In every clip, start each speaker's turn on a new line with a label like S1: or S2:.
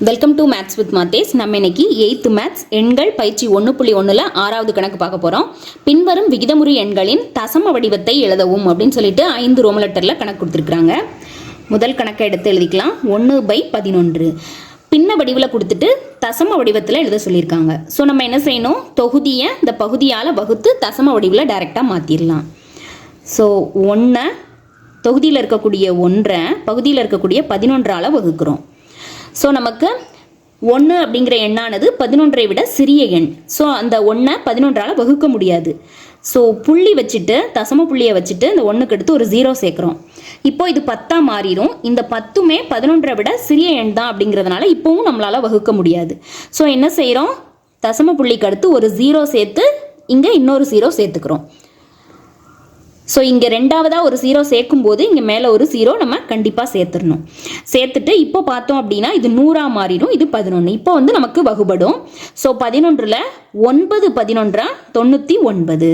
S1: Welcome to maths with Mathesh. நம்ம இன்னைக்கு 8th maths எண்கள் பயிற்சி 1.1ல் 6வது கணக்கு பார்க்க போகிறோம். பின்வரும் விகிதமுறு எண்களின் தசம வடிவத்தை எழுதவும் அப்படின்னு சொல்லிட்டு 5 ரோமன் லெட்டரில் கணக்கு கொடுத்துருக்குறாங்க. முதல் கணக்கை எடுத்து எழுதிக்கலாம். 1/11 பின்ன வடிவில் கொடுத்துட்டு தசம வடிவத்தில் எழுத சொல்லியிருக்காங்க. ஸோ நம்ம என்ன செய்யணும், தொகுதியை இந்த பகுதியால் வகுத்து தசம வடிவில் டைரெக்டாக மாற்றிடலாம். ஸோ 1 தொகுதியில் இருக்கக்கூடிய 1 பகுதியில் இருக்கக்கூடிய 11ஆல் வகுக்கிறோம். ஸோ நமக்கு 1 அப்படிங்கிற எண்ணானது 11ஐ விட சிறிய எண். ஸோ அந்த 1 11ஆல் வகுக்க முடியாது. ஸோ புள்ளி வச்சுட்டு தசம புள்ளியை வச்சுட்டு இந்த 1க்கு அடுத்து ஒரு 0 சேர்க்குறோம். இப்போ இது 10ஆக மாறிடும். இந்த 10மே 11ஐ விட சிறிய எண் தான் அப்படிங்கிறதுனால இப்போவும் நம்மளால் வகுக்க முடியாது. ஸோ என்ன செய்கிறோம், தசம புள்ளிக்கு அடுத்து ஒரு 0 சேர்த்து இங்கே இன்னொரு 0 சேர்த்துக்கிறோம். ஸோ இங்கே ரெண்டாவதாக ஒரு 0 சேர்க்கும்போது இங்கே மேலே ஒரு 0 நம்ம கண்டிப்பாக சேர்த்துடணும். சேர்த்துட்டு இப்போ பார்த்தோம் அப்படின்னா இது 100ஆக மாறிடும். இது 11. இப்போ வந்து நமக்கு வகுபடும். ஸோ 11ல் 9 11 99.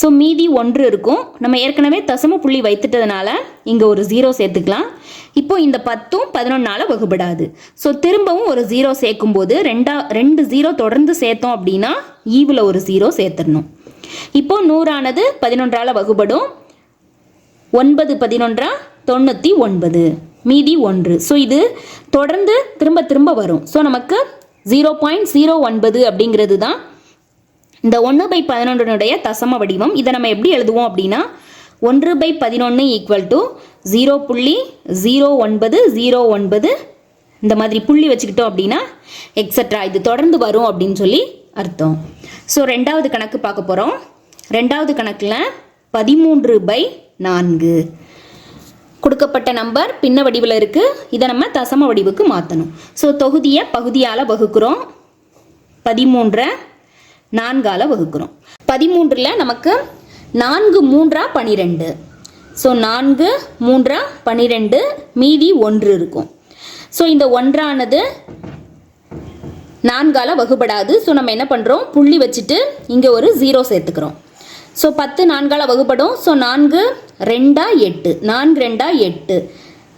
S1: ஸோ மீதி 1 இருக்கும். நம்ம ஏற்கனவே தசம புள்ளி வைத்துட்டதுனால இங்கே ஒரு 0 சேர்த்துக்கலாம். இப்போ இந்த 10ம் 11ஆல் வகுபடாது. ஸோ திரும்பவும் ஒரு 0 சேர்க்கும்போது 2 0 தொடர்ந்து சேர்த்தோம் அப்படின்னா ஈவில் ஒரு 0 சேர்த்துடணும். இப்போ 100ஆனது 11ஆல் வகுபடும். 9 11 99, மீதி 1. ஸோ இது தொடர்ந்து திரும்ப திரும்ப வரும். ஸோ நமக்கு 0.09 அப்படிங்கிறது தான் இந்த 1/11 தசம வடிவம். இதை நம்ம எப்படி எழுதுவோம் அப்படின்னா 1/11 = 0.0909 இந்த மாதிரி புள்ளி வச்சுக்கிட்டோம் அப்படின்னா எக்ஸட்ரா இது தொடர்ந்து வரும் அப்படின்னு சொல்லி அர்த்தம். ஸோ ரெண்டாவது கணக்கு பார்க்க போகிறோம். ரெண்டாவது கணக்கில் 13/4 கொடுக்கப்பட்ட நம்பர் பின்ன வடிவில் இருக்குது. இதை நம்ம தசம வடிவுக்கு மாற்றணும். ஸோ தொகுதியை பகுதியால் வகுக்கிறோம். 13 4ஆல் வகுக்கிறோம். 13ல் நமக்கு 4 3 12. ஸோ 4 3 12, மீதி 1 இருக்கும். ஸோ இந்த 1ஆனது 4ஆல் வகுபடாது. ஸோ நம்ம என்ன பண்ணுறோம், புள்ளி வச்சுட்டு இங்கே ஒரு 0 சேர்த்துக்கிறோம். ஸோ 10 4ஆல் வகுபடும். ஸோ 4 2 8, 4 2 8,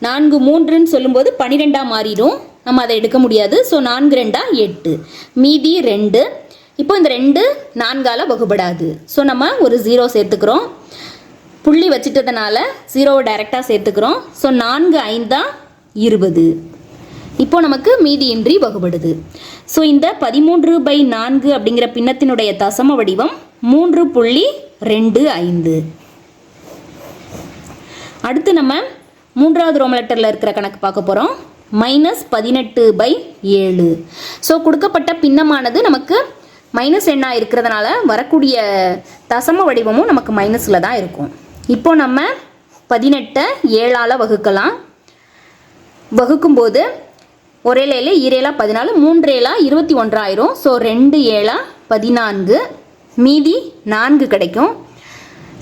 S1: 4 3ன்னு சொல்லும்போது 12ஆக மாறிடும். நம்ம அதை எடுக்க முடியாது. ஸோ 4 2 8, மீதி 2. இப்போ இந்த 2 4ஆல் வகுபடாது. ஸோ நம்ம ஒரு 0 சேர்த்துக்கிறோம். புள்ளி வச்சுட்டதுனால 0வை டைரெக்டாக சேர்த்துக்கிறோம். ஸோ 4 5 20. இப்போ நமக்கு மீதியின்றி வகுபடுது. ஸோ இந்த 13/4 அப்படிங்கிற பின்னத்தினுடைய தசம வடிவம் 3.25. அடுத்து நம்ம 3வது ரோமன் லெட்டரில் இருக்கிற கணக்கு பார்க்க போகிறோம். -18/7. ஸோ கொடுக்கப்பட்ட பின்னமானது நமக்கு மைனஸ் எண்ணாக இருக்கிறதுனால வரக்கூடிய தசம வடிவமும் நமக்கு மைனஸில் தான் இருக்கும். இப்போ நம்ம 18ஐ 7ஆல் வகுக்கலாம். வகுக்கும்போது ஒரே லேல 2 14, 3 21 ஆயிரும். ஸோ 2 7 14, மீதி 4 கிடைக்கும்.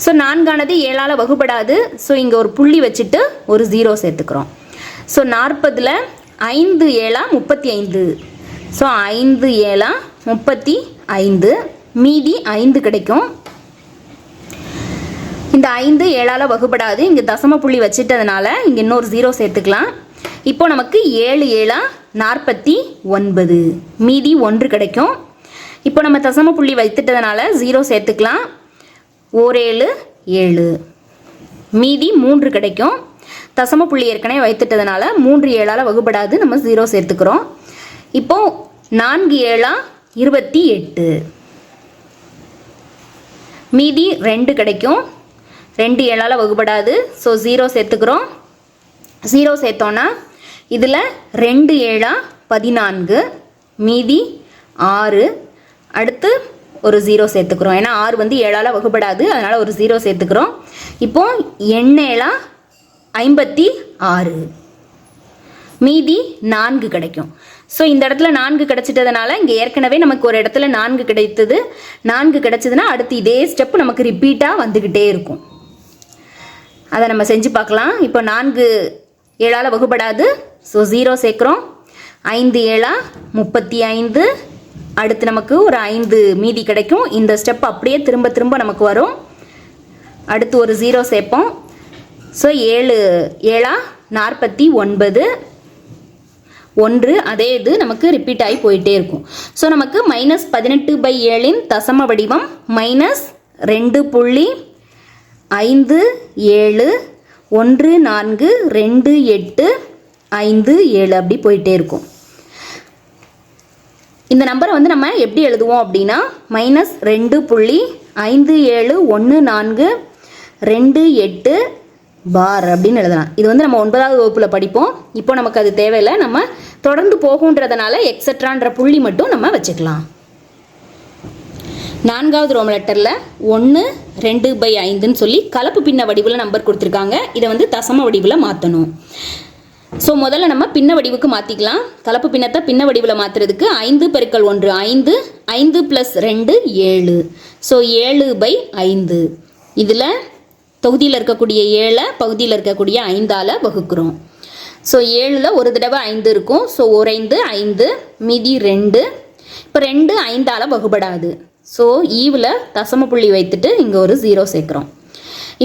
S1: ஸோ 4ஆனது 7ஆல் வகுபடாது. ஸோ இங்கே ஒரு புள்ளி வச்சுட்டு ஒரு 0 சேர்த்துக்கிறோம். ஸோ 40ல் 5 7 35. ஸோ 5 7 35, மீதி 5 கிடைக்கும். இந்த 5 7ஆல் வகுபடாது. இங்கே தசம புள்ளி வச்சுட்டதுனால இங்கே இன்னொரு 0 சேர்த்துக்கலாம். இப்போ நமக்கு 7 7 49, மீதி 1 கிடைக்கும். இப்போ நம்ம தசம புள்ளி வைத்துட்டதுனால 0 சேர்த்துக்கலாம். 7 7, மீதி 3 கிடைக்கும். தசம புள்ளி ஏற்கனவே வைத்துட்டதுனால 3 7ஆல் வகுபடாது. நம்ம 0 சேர்த்துக்கிறோம். இப்போ 4 7 28, மீதி 2 கிடைக்கும். 2 7ஆல் வகுபடாது. ஸோ 0 சேர்த்துக்கிறோம். 0 சேர்த்தோன்னா இதில் 2 7 14, மீதி 6. அடுத்து ஒரு 0 சேர்த்துக்கிறோம். ஏன்னா 6 வந்து 7ஆல் வகுபடாது. அதனால் ஒரு 0 சேர்த்துக்கிறோம். இப்போ 7 56, மீதி 4 கிடைக்கும். ஸோ இந்த இடத்துல 4 கிடைச்சிட்டதுனால இங்கே ஏற்கனவே நமக்கு ஒரு இடத்துல 4 கிடைத்தது. 4 கிடைச்சதுன்னா அடுத்து இதே ஸ்டெப் நமக்கு ரிப்பீட்டாக வந்துக்கிட்டே இருக்கும். அதை நம்ம செஞ்சு பார்க்கலாம். இப்போ 4 7ஆல் வகுபடாது. ஸோ 0 சேர்க்குறோம். 5 7 35, அடுத்து நமக்கு ஒரு 5 மீதி கிடைக்கும். இந்த ஸ்டெப் அப்படியே திரும்ப திரும்ப நமக்கு வரும். அடுத்து ஒரு 0 சேர்ப்போம். ஸோ 7 7 49, 1 அதே இது நமக்கு ரிப்பீட் ஆகி போயிட்டே இருக்கும். ஸோ நமக்கு -18/7 தசம வடிவம் -2.57142857 அப்படி போயிட்டே இருக்கும். இந்த நம்பரை வந்து நம்ம எப்படி எழுதுவோம் அப்படின்னா -2.571428 பார் அப்படின்னு எழுதலாம். இது வந்து நம்ம 9வது வகுப்பில் படிப்போம். இப்போ நமக்கு அது தேவையில்லை, நம்ம தொடர்ந்து போகுன்றதுனால எக்ஸட்ரான்ற புள்ளி மட்டும் நம்ம வச்சுக்கலாம். 4வது ரோமன் லெட்டரில் 1 2/5ன்னு சொல்லி கலப்பு பின்ன வடிவில் நம்பர் கொடுத்துருக்காங்க. இதை வந்து தசம வடிவில் மாற்றணும். ஸோ முதல்ல நம்ம பின்ன வடிவுக்கு மாற்றிக்கலாம். கலப்பு பின்னத்தை பின்ன வடிவில் மாற்றுறதுக்கு 5 × 1 5, 5 + 2 7. ஸோ 7/5. இதில் தொகுதியில் இருக்கக்கூடிய 7 பகுதியில் இருக்கக்கூடிய 5ஆல் வகுக்கிறோம். ஸோ 7ல் ஒரு தடவை 5 இருக்கும். ஸோ ஒரு 5 5, மீதி 2. இப்போ 2 5ஆல் வகுபடாது. ஸோ ஈவில் தசம புள்ளி வைத்துட்டு இங்கே ஒரு 0 சேர்க்குறோம்.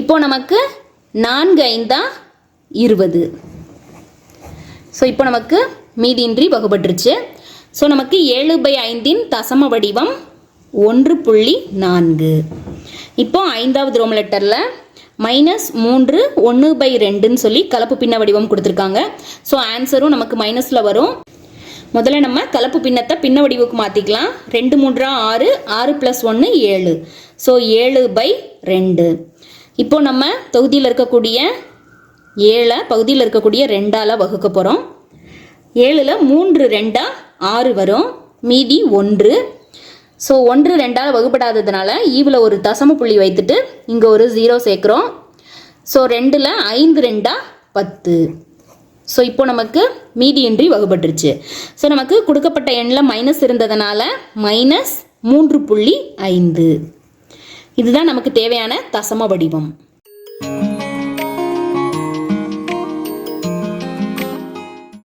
S1: இப்போ நமக்கு 4 5 20. ஸோ இப்போ நமக்கு மீதியின்றி வகுபட்டுருச்சு. ஸோ நமக்கு 7/5 தசம வடிவம் 1.4. இப்போ 5வது ரோமன் லெட்டரில் -3 1/2ன்னு சொல்லி கலப்பு பின்ன வடிவம் கொடுத்துருக்காங்க. ஸோ ஆன்சரும் நமக்கு மைனஸில் வரும். முதல்ல நம்ம கலப்பு பின்னத்தை பின்ன வடிவுக்கு மாற்றிக்கலாம். 2 3 6, 6 + 1 7. ஸோ 7/2. இப்போ நம்ம தொகுதியில் இருக்கக்கூடிய 7 பகுதியில் இருக்கக்கூடிய 2ஆல் வகுக்க போகிறோம். 7ல் 3 2 6 வரும், மீதி 1. ஸோ 1 2ஆல் வகுப்படாததுனால ஈவில் ஒரு தசம புள்ளி வைத்துட்டு இங்கே ஒரு 0 சேர்க்குறோம். ஸோ 2ல் 5 2 10. ஸோ இப்போ நமக்கு மீதியின்றி வகுப்பட்டுருச்சு. ஸோ நமக்கு கொடுக்கப்பட்ட எண்ணில் மைனஸ் இருந்ததுனால -3.5. இதுதான் நமக்கு தேவையான தசம வடிவம்.